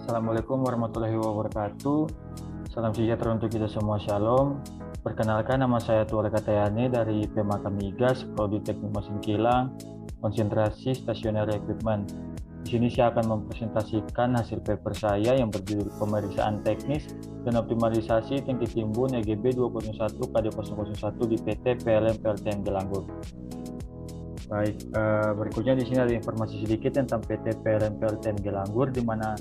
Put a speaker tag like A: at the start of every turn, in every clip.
A: Assalamualaikum warahmatullahi wabarakatuh. Salam sejahtera untuk kita semua, shalom. Perkenalkan, nama saya Tuara Katayani dari PMK Migas, Prodi Teknik Mesin Kilang, konsentrasi Stationary Equipment. Di sini saya akan mempresentasikan hasil paper saya yang berjudul Pemeriksaan Teknis dan Optimalisasi Tangki Timbun EGB 201 KD001 di PT PLN PLTN Gelanggur. Baik, berikutnya di sini ada informasi sedikit tentang PT PLN PLTN Gelanggur, di mana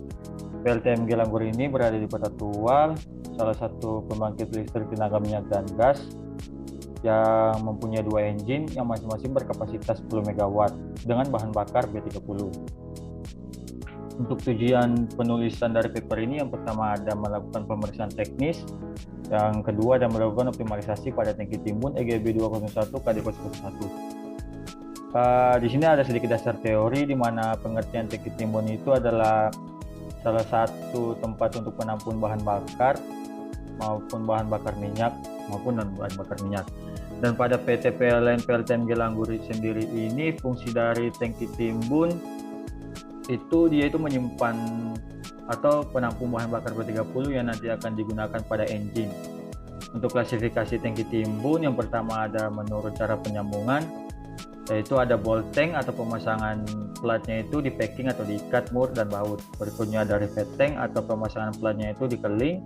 A: PLTN Gelanggur ini berada di Kota Tual, salah satu pembangkit listrik tenaga minyak dan gas yang mempunyai dua engine yang masing-masing berkapasitas 10 MW dengan bahan bakar B30. Untuk tujuan penulisan dari paper ini, yang pertama ada melakukan pemeriksaan teknis, yang kedua ada melakukan optimalisasi pada tangki timbun EGB 201 KD001. Di sini ada sedikit dasar teori, di mana pengertian tangki timbun itu adalah salah satu tempat untuk penampung bahan bakar maupun bahan bakar minyak maupun non bahan bakar minyak. Dan pada PT PLN PLTN Gelanggur sendiri ini, fungsi dari tangki timbun itu dia itu menyimpan atau penampung bahan bakar B30 yang nanti akan digunakan pada engine. Untuk klasifikasi tangki timbun, yang pertama ada menurut cara penyambungan, yaitu ada bolt tank atau pemasangan platnya itu di packing atau diikat mur dan baut. Berikutnya ada rivet tank atau pemasangan platnya itu di keling.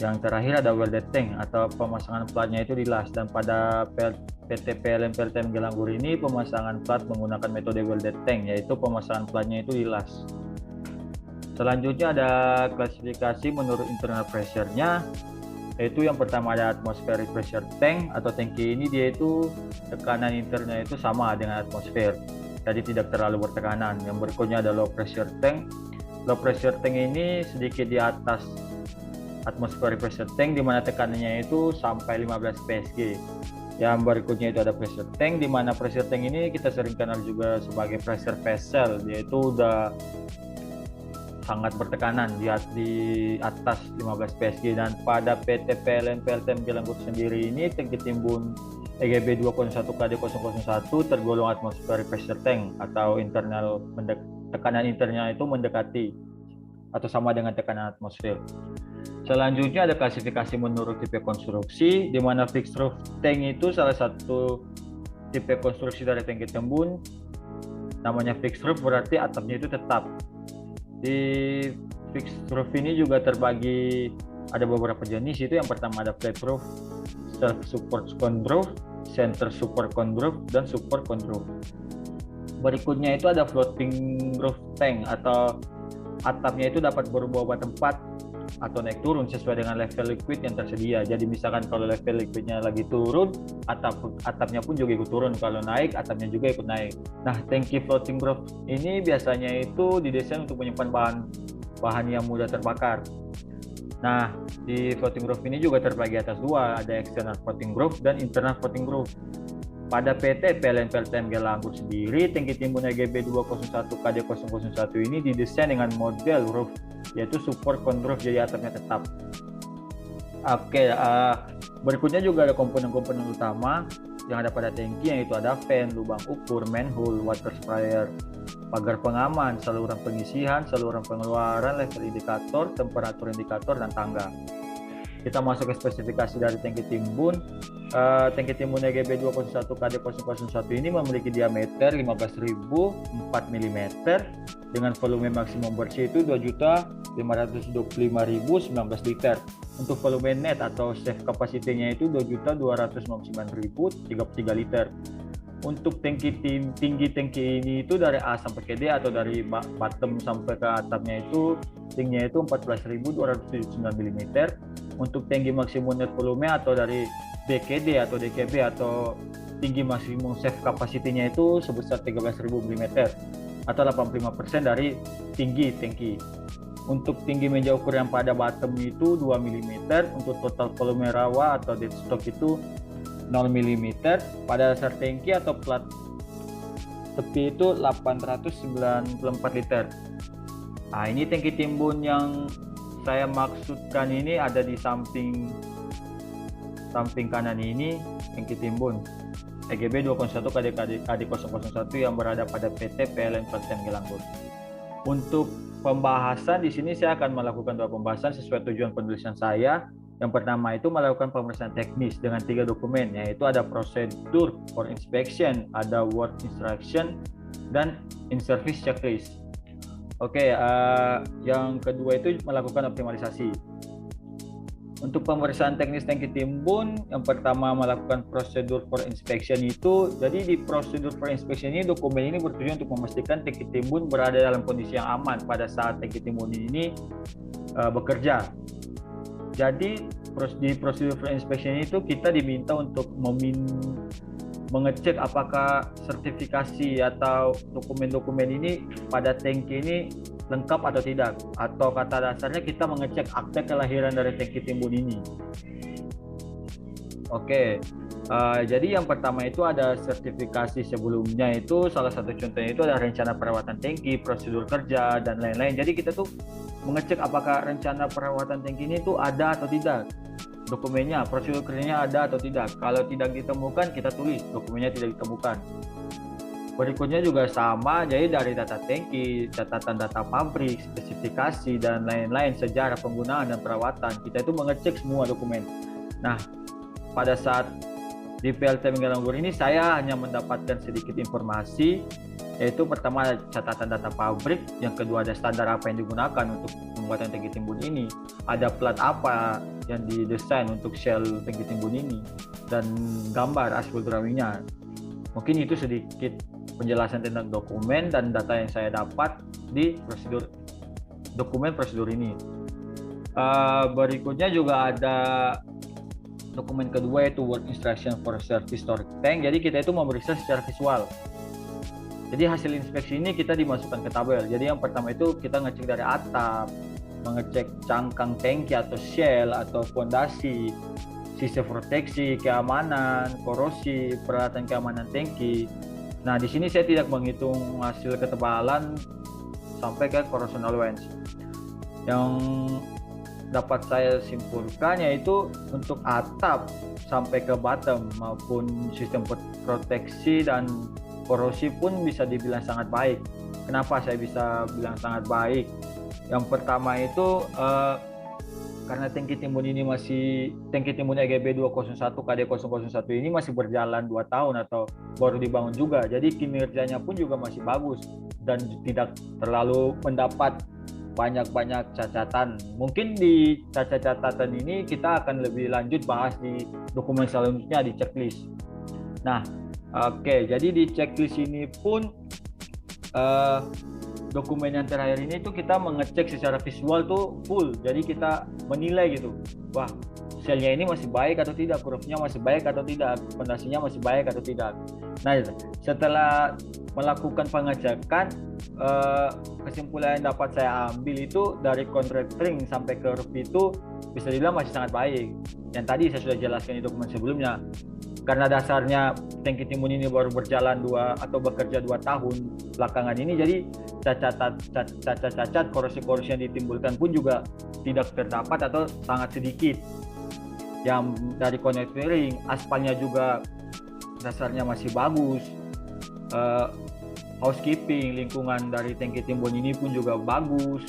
A: Yang terakhir ada welded tank atau pemasangan platnya itu di las. Dan pada PT PLN PLTN Gelanggur ini pemasangan plat menggunakan metode welded tank, yaitu pemasangan platnya itu di las. Selanjutnya ada klasifikasi menurut internal pressure-nya, yaitu yang pertama ada atmospheric pressure tank atau tangki ini dia itu tekanan internya itu sama dengan atmosfer, jadi tidak terlalu bertekanan. Yang berikutnya ada low pressure tank. Low pressure tank ini sedikit di atas atmospheric pressure tank, di mana tekanannya itu sampai 15 psg. Yang berikutnya itu ada pressure tank, di mana pressure tank ini kita sering kenal juga sebagai pressure vessel, yaitu udah sangat bertekanan di atas 15 psg. Dan pada PT PLN PLTN Gelanggur sendiri ini tangki timbun EGB 201 KD001 tergolong atmospheric pressure tank atau internal tekanan internya itu mendekati atau sama dengan tekanan atmosfer. Selanjutnya ada klasifikasi menurut tipe konstruksi, di mana fixed roof tank itu salah satu tipe konstruksi dari tangki timbun. Namanya fixed roof berarti atapnya itu tetap. Di fixed roof ini juga terbagi ada beberapa jenis, itu yang pertama ada flat roof, self support cone roof, center support cone roof, dan support cone roof. Berikutnya itu ada floating roof tank atau atapnya itu dapat berubah-ubah tempat atau naik turun sesuai dengan level liquid yang tersedia. Jadi misalkan kalau level liquidnya lagi turun, atapnya pun juga ikut turun. Kalau naik, atapnya juga ikut naik. Nah, tangki floating roof ini biasanya itu didesain untuk menyimpan bahan yang mudah terbakar. Nah, di floating roof ini juga terbagi atas dua, ada external floating roof dan internal floating roof. Pada PT PLN PLTN Gelanggur sendiri, tangki timbun EGB 201 KD001 ini didesain dengan model roof, yaitu support cone roof, jadi atapnya tetap. Oke, berikutnya juga ada komponen-komponen utama yang ada pada tangki, yaitu ada fan, lubang ukur, manhole, water sprayer, pagar pengaman, saluran pengisian, saluran pengeluaran, level indikator, temperatur indikator, dan tangga. Kita masuk ke spesifikasi dari tangki timbun. Tangki timbun EGB 201 KD001 ini memiliki diameter 15.004 mm dengan volume maksimum bersih itu 2.525.019 liter. Untuk volume net atau safe capacity-nya itu 2.299.033 liter. Untuk tinggi tangki ini itu dari A sampai ke D atau dari bottom sampai ke atapnya itu tingginya itu 14.279 mm. Untuk tinggi maksimum net volume atau dari D ke D atau D ke B atau tinggi maksimum safe capacity-nya itu sebesar 13.000 mm atau 85% dari tinggi tangki. Untuk tinggi meja ukur yang pada bottom itu 2 mm. Untuk total volume rawa atau dead stock itu 0 mm. Pada dasar tangki atau plat tepi itu 894 liter. Nah, ini tangki timbun yang saya maksudkan ini ada di samping kanan ini, tangki timbun EGB 201 KD001 yang berada pada PT PLN PLTN Gelanggur. Untuk pembahasan di sini saya akan melakukan 2 pembahasan sesuai tujuan penulisan saya. Yang pertama itu melakukan pemeriksaan teknis dengan 3 dokumen, yaitu ada prosedur for inspection, ada work instruction, dan in-service checklist. Oke, yang kedua itu melakukan optimalisasi. Untuk pemeriksaan teknis tangki timbun, yang pertama melakukan prosedur for inspection itu, jadi di prosedur for inspection ini dokumen ini bertujuan untuk memastikan tangki timbun berada dalam kondisi yang aman pada saat tangki timbun ini bekerja. Jadi di prosedur for inspection itu kita diminta untuk mengecek apakah sertifikasi atau dokumen-dokumen ini pada tangki ini lengkap atau tidak, atau kata dasarnya kita mengecek akte kelahiran dari tangki timbun ini. Oke, jadi yang pertama itu ada sertifikasi sebelumnya, itu salah satu contohnya itu ada rencana perawatan tangki, prosedur kerja, dan lain-lain. Jadi kita tuh mengecek apakah rencana perawatan tangki ini tuh ada atau tidak, dokumennya, prosedur kerjanya ada atau tidak. Kalau tidak ditemukan, kita tulis dokumennya tidak ditemukan. Berikutnya juga sama, jadi dari data tangki, catatan data pabrik, spesifikasi, dan lain-lain, sejarah penggunaan dan perawatan, kita itu mengecek semua dokumen. Nah, pada saat di PLT Menggalanggur ini saya hanya mendapatkan sedikit informasi, yaitu pertama ada catatan data pabrik, yang kedua ada standar apa yang digunakan untuk pembuatan tangki timbun ini, ada plat apa yang didesain untuk shell tangki timbun ini, dan gambar aspal drawingnya. Mungkin itu sedikit penjelasan tentang dokumen dan data yang saya dapat di dokumen prosedur ini. Berikutnya juga ada dokumen kedua, yaitu work instruction for service storage tank. Jadi kita itu memeriksa secara visual. Jadi hasil inspeksi ini kita dimasukkan ke tabel. Jadi yang pertama itu kita ngecek dari atap, mengecek cangkang tangki atau shell atau fondasi, sisa proteksi, keamanan, korosi, peralatan keamanan tangki. Nah, di sini saya tidak menghitung hasil ketebalan sampai ke corrosion allowance. Yang dapat saya simpulkan yaitu untuk atap sampai ke bottom maupun sistem proteksi dan korosi pun bisa dibilang sangat baik. Kenapa saya bisa bilang sangat baik? Yang pertama itu karena tangki timbun ini tangki timbun EGB 201 KD 001 ini masih berjalan 2 tahun atau baru dibangun juga. Jadi kinerjanya pun juga masih bagus dan tidak terlalu mendapat banyak cacatan. Mungkin di catatan ini kita akan lebih lanjut bahas di dokumen selanjutnya di checklist. Nah, oke, jadi di checklist ini pun dokumen yang terakhir ini tuh kita mengecek secara visual tuh full. Jadi kita menilai gitu, wah selnya ini masih baik atau tidak, kurufnya masih baik atau tidak, fondasinya masih baik atau tidak. Nah, setelah melakukan pengecekan, kesimpulan yang dapat saya ambil itu dari contracting sampai ke roof itu bisa dibilang masih sangat baik. Yang tadi saya sudah jelaskan di dokumen sebelumnya. Karena dasarnya tangki timbun ini baru berjalan bekerja 2 tahun belakangan ini, jadi cacat korosi yang ditimbulkan pun juga tidak terdapat atau sangat sedikit. Yang dari connecting, aspalnya juga dasarnya masih bagus. Housekeeping, lingkungan dari tangki timbun ini pun juga bagus.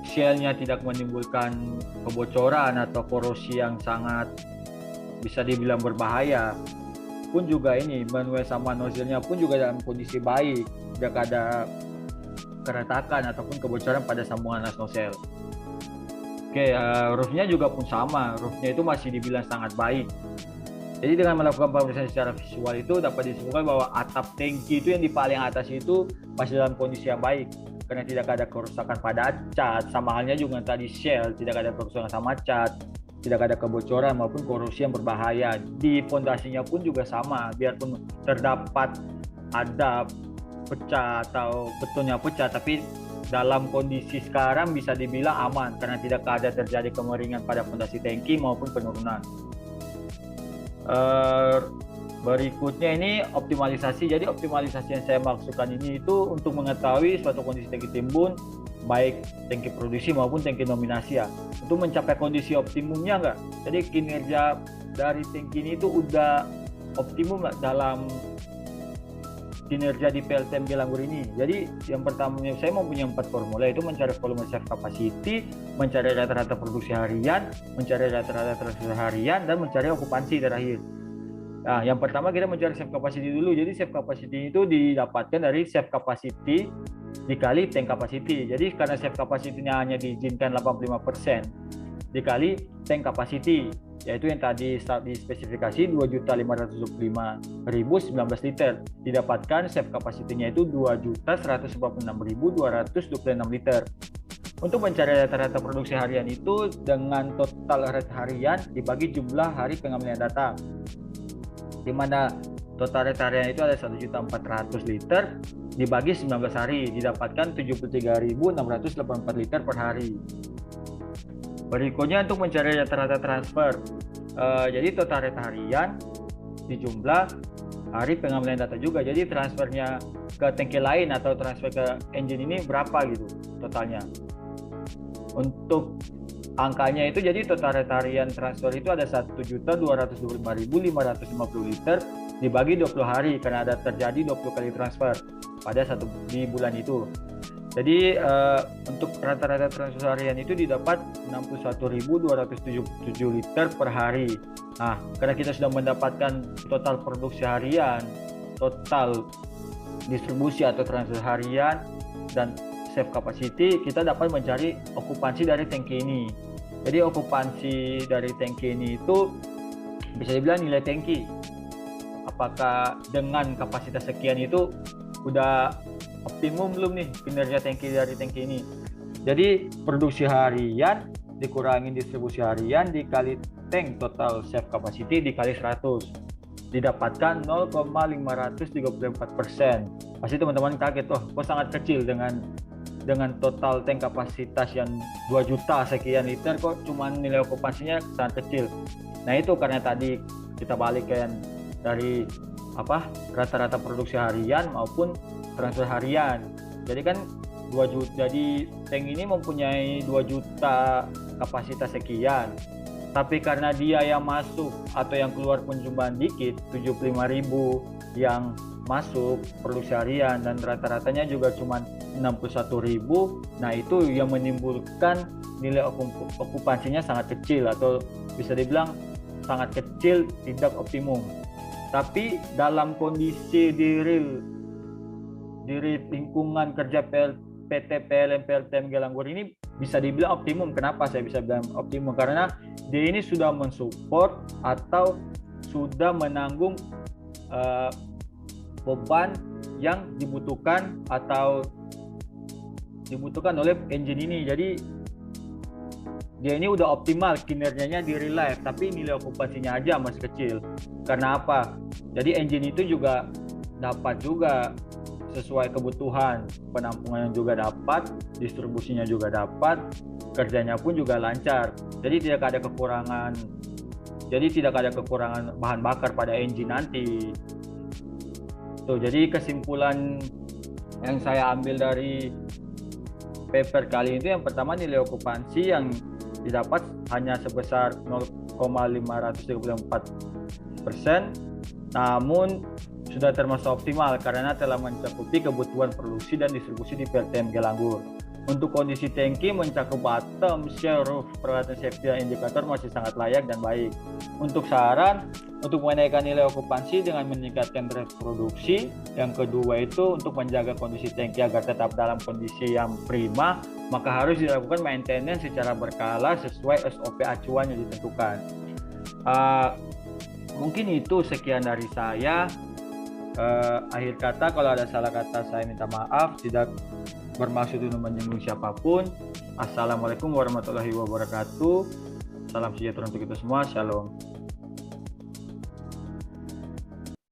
A: Shellnya tidak menimbulkan kebocoran atau korosi yang sangat bisa dibilang berbahaya. Pun juga ini manual sama nozzle-nya pun juga dalam kondisi baik, tidak ada keretakan ataupun kebocoran pada sambungan las nozzle. Oke, roofnya juga pun sama, roofnya itu masih dibilang sangat baik. Jadi dengan melakukan pemeriksaan secara visual itu dapat disimpulkan bahwa atap tangki itu yang di paling atas itu masih dalam kondisi yang baik, karena tidak ada kerusakan pada cat, sama halnya juga tadi shell, tidak ada kerusakan sama cat, tidak ada kebocoran maupun korosi yang berbahaya. Di fondasinya pun juga sama, biarpun terdapat ada pecah atau betonnya pecah, tapi dalam kondisi sekarang bisa dibilang aman karena tidak ada terjadi kemiringan pada fondasi tangki maupun penurunan. Berikutnya ini optimalisasi. Jadi optimalisasi yang saya maksudkan ini itu untuk mengetahui suatu kondisi tangki timbun, baik tangki produksi maupun tangki nominasi ya, untuk mencapai kondisi optimumnya enggak. Jadi kinerja dari tangki ini itu udah optimum dalam kinerja di PLTMG Langgur ini. Jadi yang pertama saya mempunyai 4 formula, itu mencari volume save capacity, mencari rata-rata produksi harian, mencari rata-rata transfer harian, dan mencari okupansi terakhir. Nah, yang pertama kita mencari save capacity dulu. Jadi save capacity itu didapatkan dari save capacity dikali tank capacity. Jadi karena save capacity-nya hanya diizinkan 85% dikali tank capacity, yaitu yang tadi di spesifikasi 2.525.019 liter. Didapatkan save capacity-nya itu 2.146.226 liter. Untuk mencari rata-rata produksi harian itu dengan total rate harian dibagi jumlah hari pengambilan data, di mana total rate harian itu ada 1.400 liter dibagi 19 hari, didapatkan 73.684 liter per hari. Berikutnya untuk mencari rata-rata transfer, jadi total rate harian di jumlah hari pengambilan data juga. Jadi transfernya ke tangki lain atau transfer ke engine ini berapa gitu totalnya. Untuk angkanya itu jadi total rate harian transfer itu ada 1.225.550 liter dibagi 20 hari karena ada terjadi 20 kali transfer pada di bulan itu. Jadi untuk rata-rata transfer harian itu didapat 61.277 liter per hari. Nah, karena kita sudah mendapatkan total produksi harian, total distribusi atau transfer harian, dan save capacity, kita dapat mencari okupansi dari tangki ini. Jadi okupansi dari tangki ini itu bisa dibilang nilai tangki. Apakah dengan kapasitas sekian itu udah optimum belum nih kinerja tangki dari tangki ini. Jadi produksi harian dikurangin distribusi harian dikali tank total save capacity dikali 100, didapatkan 0,534%. Pasti teman-teman kaget, kok sangat kecil dengan total tank kapasitas yang 2 juta sekian liter, kok cuma nilai okupansinya sangat kecil. Nah itu karena tadi kita balik ke yang dari rata-rata produksi harian maupun transfer harian. Jadi kan 2 juta, jadi tank ini mempunyai 2 juta kapasitas sekian, tapi karena dia yang masuk atau yang keluar pun cuma dikit, 75.000 yang masuk produksi harian dan rata-ratanya juga cuma 61.000. Nah itu yang menimbulkan nilai okupansinya sangat kecil atau bisa dibilang sangat kecil, tidak optimum. Tapi dalam kondisi di lingkungan kerja PT PLN PLTMG Langgur ini bisa dibilang optimum. Kenapa saya bisa bilang optimum? Karena dia ini sudah mensupport atau sudah menanggung beban yang dibutuhkan oleh engine ini. Jadi dia ini udah optimal kinerjanya di real life, tapi nilai okupansinya aja masih kecil. Karena apa? Jadi engine itu juga dapat juga sesuai kebutuhan, penampungannya juga dapat, distribusinya juga dapat, kerjanya pun juga lancar. Jadi tidak ada kekurangan bahan bakar pada engine nanti. Tuh, jadi kesimpulan yang saya ambil dari paper kali ini, yang pertama nilai okupansi yang didapat hanya sebesar 0,534%, namun sudah termasuk optimal karena telah mencakupi kebutuhan produksi dan distribusi di PLTMG Langgur. Untuk kondisi tangki mencakup bottom, shell, roof, peralatan safety dan indikator masih sangat layak dan baik. Untuk saran, untuk menaikkan nilai okupansi dengan meningkatkan rate produksi. Yang kedua itu untuk menjaga kondisi tangki agar tetap dalam kondisi yang prima, maka harus dilakukan maintenance secara berkala sesuai SOP acuan yang ditentukan. Mungkin itu sekian dari saya. Akhir kata, kalau ada salah kata saya minta maaf, tidak bermaksud untuk menyinggung siapapun. Assalamualaikum warahmatullahi wabarakatuh. Salam sejahtera untuk kita semua. Shalom.